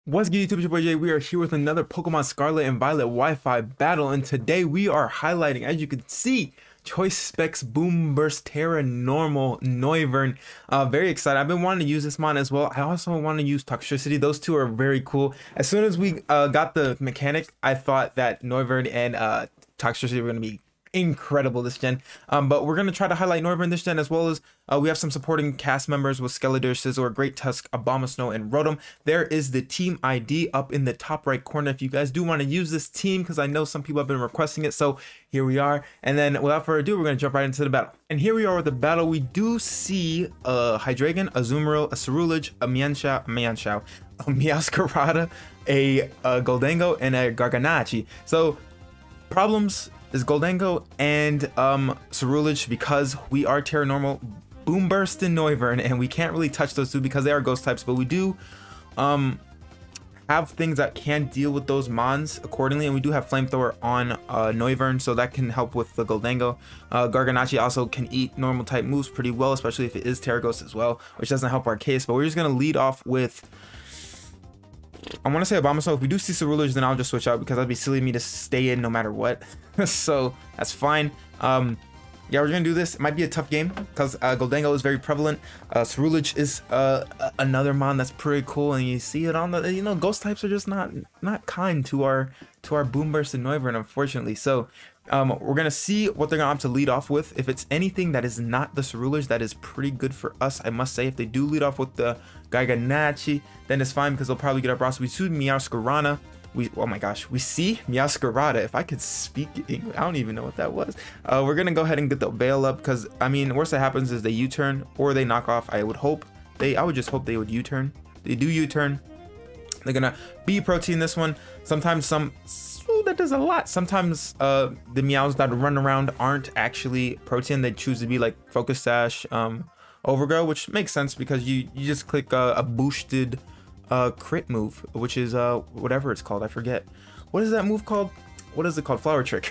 What's good, YouTube? It's your boy Jay. We are here with another Pokemon Scarlet and Violet Wi-Fi battle, and today we are highlighting, as you can see, Choice Specs Boomburst Tera Normal Noivern. Very excited. I've been wanting to use this mon as well. I also want to use Toxtricity. Those two are very cool. As soon as we got the mechanic, I thought that Noivern and Toxtricity were going to be incredible this gen, but we're going to try to highlight Noivern this gen, as well as we have some supporting cast members with Skeletor, Scizor, Great Tusk, Abomasnow, and Rotom. There is the team ID up in the top right corner if you guys do want to use this team, because I know some people have been requesting it. So here we are, and then without further ado, we're going to jump right into the battle. And here we are with the battle. We do see a Hydreigon, a Azumarill, a Cerulege, a Meowscarada, a Goldengo, and a Garganacl. So problems is Goldengo and Cerulege, because we are Tera Normal, Boomburst, and Noivern, and we can't really touch those two because they are ghost types, but we do have things that can deal with those mons accordingly, and we do have Flamethrower on Noivern, so that can help with the Goldengo. Garganacl also can eat normal type moves pretty well, especially if it is Terra Ghost as well, which doesn't help our case. But we're just going to lead off with, I want to say Abomasnow. If we do see Cerulege, then I'll just switch out, because that'd be silly of me to stay in no matter what. So that's fine. Yeah, we're gonna do this. It might be a tough game because Goldengo is very prevalent. Cerulege is another mon that's pretty cool, and you see it on the, you know, ghost types are just not kind to our Boomburst and Noivern, unfortunately. So we're gonna see what they're gonna opt to lead off with. If it's anything that is not the Cerulege, that is pretty good for us, I must say. If they do lead off with the Garganacl, then it's fine, because they'll probably get our Ross. We see Meowscarada. Oh my gosh, we see Meowscarada. If I could speak English, I don't even know what that was. We're gonna go ahead and get the Veil up, because I mean, worst that happens is they U-turn or they knock off. I would just hope they would U-turn. They do U-turn. They're gonna be protein this one. Sometimes that does a lot. Sometimes the meows that run around aren't actually protein. They choose to be like Focus Sash, Overgrow, which makes sense because you just click a boosted crit move, which is whatever it's called. I forget. What is that move called? What is it called? Flower Trick.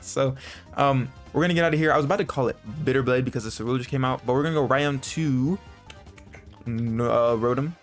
So we're gonna get out of here. I was about to call it Bitter Blade because the Cerulege came out, but we're gonna go right on to Rotom.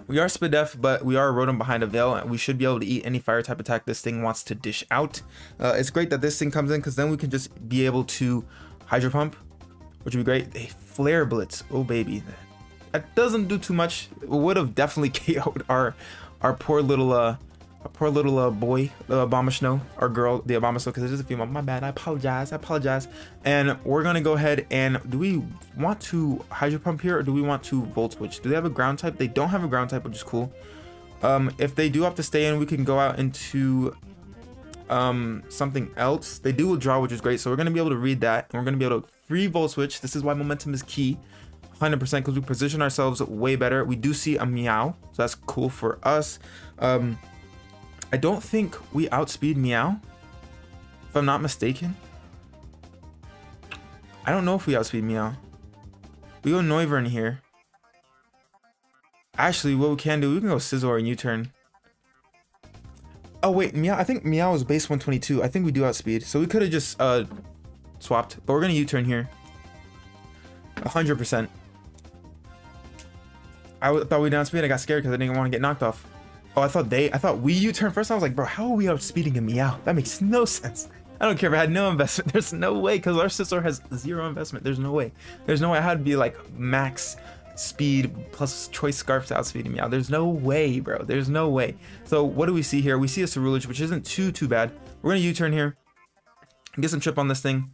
We are Spadef, but we are a Rotom behind a Veil, and we should be able to eat any fire type attack this thing wants to dish out. It's great that this thing comes in, because then we can just be able to Hydro Pump, which would be great. A Flare Blitz, oh baby, that doesn't do too much. It would have definitely KO'd our poor little boy, the Abomasnow, or girl, the Abomasnow, because it is a female. My bad. I apologize. And we're gonna go ahead and, do we want to Hydro Pump here, or do we want to Volt Switch? Do they have a ground type? They don't have a ground type, which is cool. If they do have to stay in, we can go out into something else. They do withdraw, which is great, so we're gonna be able to read that, and we're gonna be able to free Volt Switch. This is why momentum is key. 100%, because we position ourselves way better. We do see a Meow, so that's cool for us. I don't think we outspeed Meow, if I'm not mistaken. I don't know if we outspeed Meow. We go Noivern here. Actually, what we can do, we can go Scizor and U-turn. Oh wait, Meow, I think Meow is base 122. I think we do outspeed, so we could have just swapped, but we're gonna U-turn here. 100%. I thought we didn't outspeed. I got scared because I didn't want to get knocked off. Oh, I thought we U-turn first. I was like, bro, how are we outspeeding a Meow? That makes no sense. I don't care if I had no investment. There's no way, because our Scizor has 0 investment. There's no way. There's no way I had to be like max speed plus Choice Scarf to outspeed a Meow. There's no way, bro. There's no way. So what do we see here? We see a Cerulege, which isn't too bad. We're gonna U-turn here, get some chip on this thing.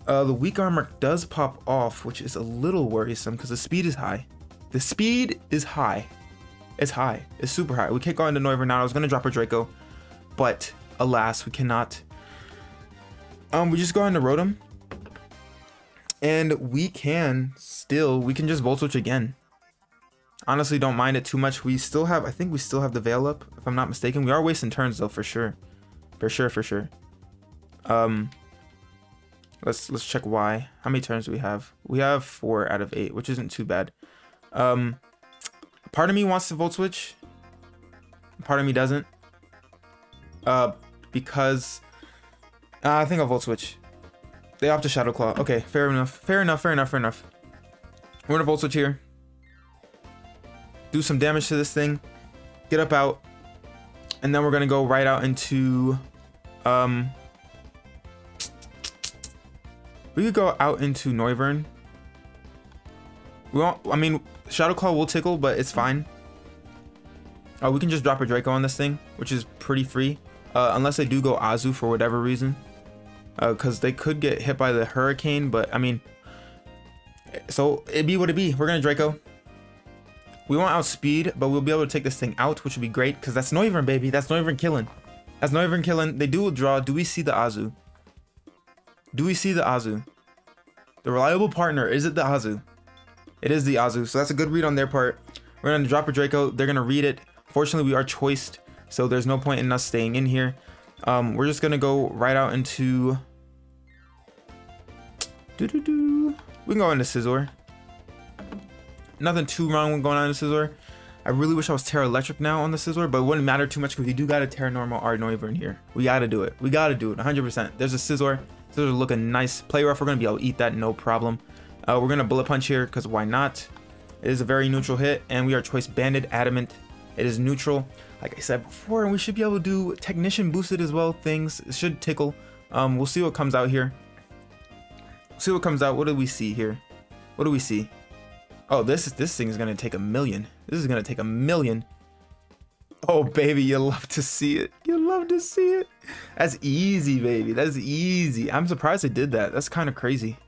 The weak armor does pop off, which is a little worrisome because the speed is high. The speed is high. It's high. It's super high. We can't go into Noivern now. I was going to drop a Draco, but alas, we cannot. We just go into Rotom, and we can just Volt Switch again. Honestly, don't mind it too much. We still have, I think we still have the Veil up, if I'm not mistaken. We are wasting turns though, for sure. For sure. Let's check why. How many turns do we have? We have 4 out of 8, which isn't too bad. Part of me wants to Volt Switch. Part of me doesn't. Because I think I'll Volt Switch. They opt to Shadow Claw. Okay, fair enough. We're gonna Volt Switch here. Do some damage to this thing. get up out, and then we're gonna go right out into we could go out into Noivern. We won't, I mean, Shadow Claw will tickle, but it's fine. We can just drop a Draco on this thing, which is pretty free, unless they do go Azu for whatever reason, because they could get hit by the Hurricane. But I mean, so it be what it be. We're gonna Draco. We won't outspeed, but we'll be able to take this thing out, which would be great, because that's Noivern, baby. That's Noivern killing. That's Noivern killing. They do withdraw. Do we see the Azu? Do we see the Azu? The reliable partner. Is it the Azu? It is the Azu. So that's a good read on their part. We're going to drop a Draco. They're going to read it. Fortunately, we are choiced, so there's no point in us staying in here. We're just going to go right out into... We can go into Scizor. Nothing too wrong with going on into Scizor. I really wish I was Tera Electric now on the Scizor, but it wouldn't matter too much because we do got a Tera Normal Noivern here. We got to do it. We got to do it 100%. There's a Scizor. Scizor looking nice. Play rough. We're going to be able to eat that, no problem. We're going to Bullet Punch here because why not? It is a very neutral hit, and we are Choice Banded Adamant. It is neutral, like I said before, and we should be able to do Technician boosted as well. Things it should tickle. We'll see what comes out here. See what comes out. What do we see here? What do we see? Oh, this thing is gonna take 1,000,000. This is gonna take 1,000,000. Oh, baby, you love to see it. You love to see it. That's easy, baby. That's easy. I'm surprised they did that. That's kind of crazy.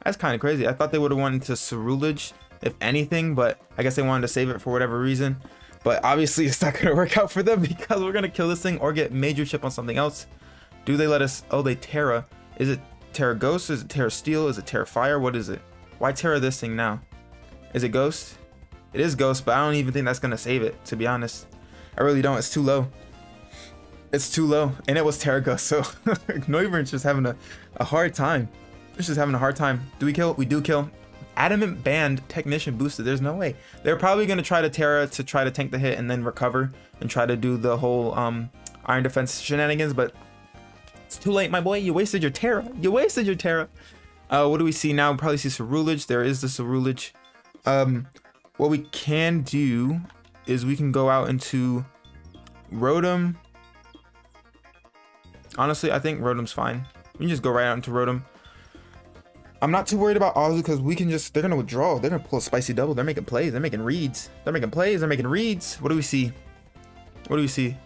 That's kind of crazy. I thought they would have went into Cerulege, if anything, but I guess they wanted to save it for whatever reason. But obviously, it's not gonna work out for them because we're gonna kill this thing or get major chip on something else. Do they let us? Oh, they Tera. Is it Tera Ghost? Is it Tera Steel? Is it Tera Fire? What is it? Why Tera this thing now? Is it Ghost? It is Ghost, but I don't even think that's gonna save it, to be honest. I really don't. It's too low. It's too low. And it was Tera Ghost, so Noivern's just having a hard time. It's just having a hard time. Do we kill? We do kill. Adamant Band Technician boosted. There's no way. They're probably gonna try to Tera to try to tank the hit and then recover and try to do the whole Iron Defense shenanigans, but it's too late, my boy. You wasted your Tera. You wasted your Tera. What do we see now? We probably see Cerulege. There is the Cerulege. What we can do is we can go out into Rotom. Honestly, I think Rotom's fine. We can just go right out into Rotom. I'm not too worried about Azu because we can just, they're gonna withdraw. They're gonna pull a spicy double. They're making plays. They're making reads. They're making plays. They're making reads. What do we see? What do we see?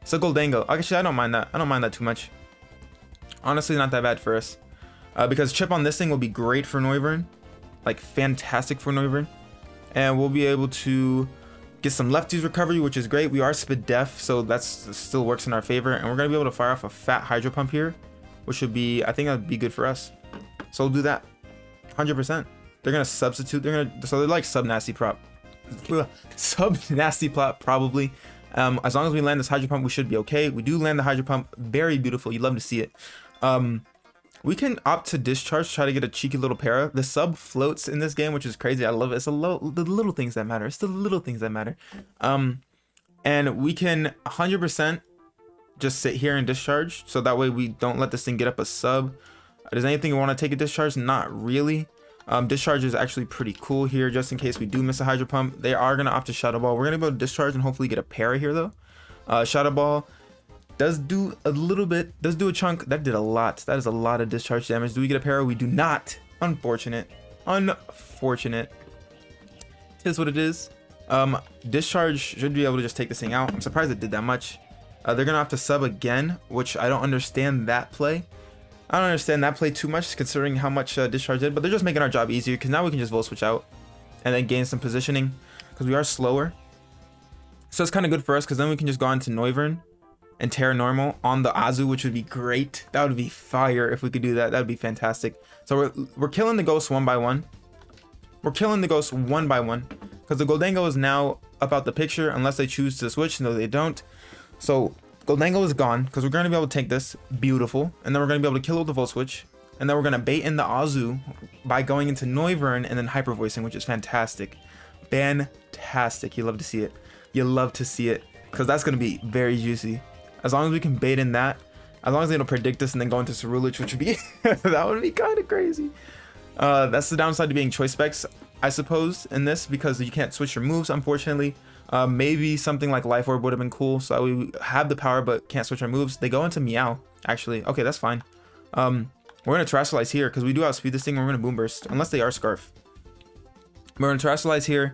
It's a Goldango. Actually, I don't mind that. I don't mind that too much. Honestly, not that bad for us. Because chip on this thing will be great for Noivern. Like fantastic for Noivern. And we'll be able to get some lefties recovery, which is great. We are Spid Def, so that still works in our favor. And we're gonna be able to fire off a fat Hydro Pump here, which would be, I think that'd be good for us. So we'll do that 100%. They're gonna substitute. So they're like sub nasty prop. Sub nasty prop probably. As long as we land this Hydro Pump, we should be okay. We do land the Hydro Pump. Very beautiful. You love to see it. We can opt to discharge, try to get a cheeky little para. The sub floats in this game, which is crazy. I love it. It's the little things that matter. It's the little things that matter. And we can 100% just sit here and discharge, so that way we don't let this thing get up a sub. Does anything want to take a discharge? Not really. Discharge is actually pretty cool here, just in case we do miss a Hydro Pump. They are gonna opt to Shadow Ball. We're gonna be able to discharge and hopefully get a para here though. Shadow Ball does do a little bit, does do a chunk. That did a lot. That is a lot of discharge damage. Do we get a para? We do not. Unfortunate. Unfortunate. It is what it is. Discharge should be able to just take this thing out. I'm surprised it did that much. They're gonna have to sub again, which I don't understand that play. I don't understand that play too much considering how much discharge did, but they're just making our job easier because now we can just Volt Switch out and then gain some positioning because we are slower. So it's kind of good for us because then we can just go on to Noivern and Tera Normal on the Azu, which would be great. That would be fire if we could do that. That would be fantastic. So we're killing the ghosts one by one. We're killing the ghosts one by one because the Goldango is now up out the picture unless they choose to switch. No, they don't. So Goldango is gone because we're going to be able to take this. Beautiful. And then we're going to be able to kill it with the Volt Switch. And then we're going to bait in the Azu by going into Noivern and then Hyper Voicing, which is fantastic. Fantastic. You love to see it. You love to see it because that's going to be very juicy. As long as we can bait in that, as long as they don't predict us and then go into Cerulege, which would be that would be kind of crazy. That's the downside to being choice specs, I suppose, in this, because you can't switch your moves, unfortunately. Maybe something like Life Orb would have been cool, so we have the power but can't switch our moves. They go into Meow, actually. Okay, that's fine. We're gonna Terastallize here because we do outspeed this thing. We're gonna Boomburst, unless they are Scarf. We're gonna Terastallize here.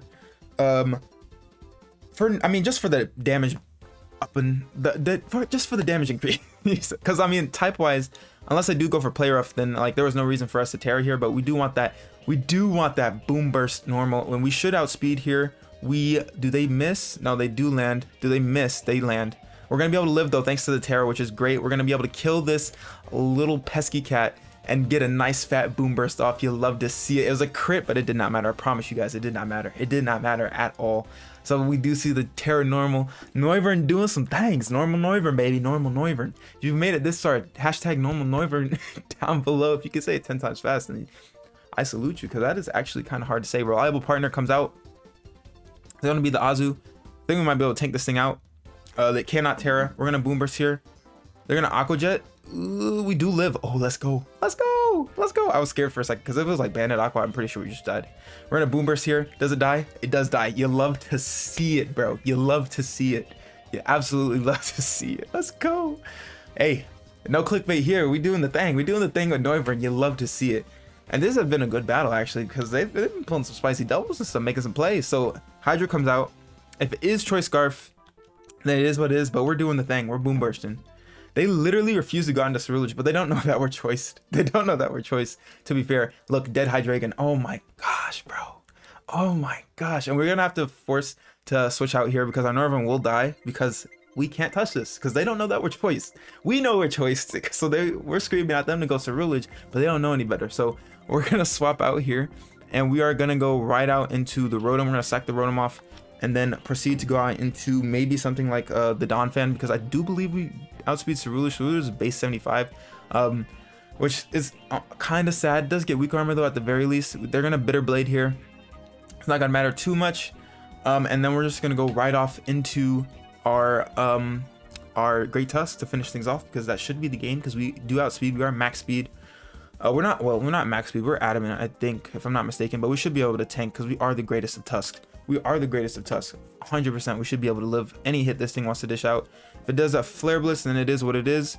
Just for the damage up and just for the damage increase. Because I mean, type wise, unless I do go for Play Rough, then like there was no reason for us to Tera here. But we do want that. We do want that Boomburst normal. When we should outspeed here. Do they miss? No, they do land. Do they miss? They land. We're gonna be able to live though, thanks to the Tera, which is great. We're gonna be able to kill this little pesky cat and get a nice fat Boomburst off. You'll love to see it. It was a crit, but it did not matter. I promise you guys, it did not matter. It did not matter at all. So we do see the Tera Normal Noivern doing some things. Normal Noivern, baby. Normal Noivern. If you've made it this far, hashtag Normal Noivern down below. If you can say it 10 times fast, then I salute you, because that is actually kind of hard to say. Reliable Partner comes out. They're gonna be the Azu. I think we might be able to tank this thing out. They cannot Tera. We're gonna Boomburst here. They're gonna Aqua Jet. Ooh, we do live. Oh, let's go. Let's go. Let's go. I was scared for a second because if it was like Bandit Aqua, I'm pretty sure we just died. We're gonna Boomburst here. Does it die? It does die. You love to see it, bro. You love to see it. You absolutely love to see it. Let's go. Hey, no clickbait here. We doing the thing. We doing the thing with Noivern. You love to see it. And this has been a good battle actually, because they've been pulling some spicy doubles and some making some plays. So Hydra comes out. If it is Choice Scarf, then it is what it is. But we're doing the thing. We're Boombursting. They literally refuse to go into Ceruledge, but they don't know that we're choiced. They don't know that we're choiced. To be fair, look, Dead Hydreigon. Oh my gosh, bro. Oh my gosh. And we're gonna have to force to switch out here because our Noivern will die because we can't touch this because they don't know that we're choiced. We know we're choiced, so we're screaming at them to go Ceruledge, but they don't know any better. So we're gonna swap out here, and we are gonna go right out into the Rotom. We're gonna sack the Rotom off, and then proceed to go out into maybe something like the Donphan, because I do believe we outspeed Ceruledge. Ceruledge is base 75, which is kind of sad. It does get weak armor though at the very least. They're gonna Bitter Blade here. It's not gonna matter too much, and then we're just gonna go right off into our Great Tusk to finish things off, because that should be the game, because we do outspeed. We are max speed. We're not max speed. We're adamant, I think, if I'm not mistaken, but we should be able to tank because we are the greatest of Tusk. We are the greatest of Tusk. 100%. We should be able to live any hit this thing wants to dish out. If it does a Flare Blitz, then it is what it is.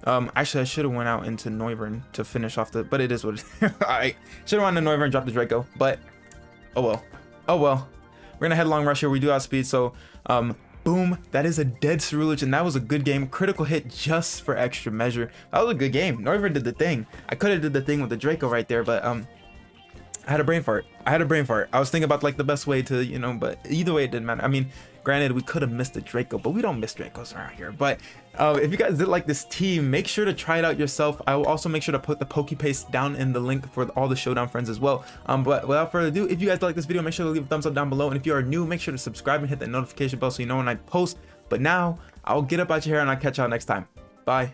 Actually, I should have went out into Noivern to finish off but it is what it is. I should have went into Noivern and dropped the Draco, but oh well. Oh well. We're gonna headlong rush here. We do outspeed, so boom, that is a dead Ceruledge, and that was a good game. Critical hit just for extra measure. That was a good game. Noivern did the thing. I could have did the thing with the Draco right there, but I had a brain fart. I was thinking about like the best way to, you know, but either way it didn't matter. I mean, granted, we could have missed the Draco, but we don't miss Dracos around here. But if you guys did like this team, make sure to try it out yourself. I will also make sure to put the Pokepaste down in the link for all the Showdown friends as well. But without further ado, if you guys like this video, make sure to leave a thumbs up down below. And if you are new, make sure to subscribe and hit that notification bell so you know when I post. But now, I'll get up out your hair and I'll catch y'all next time. Bye.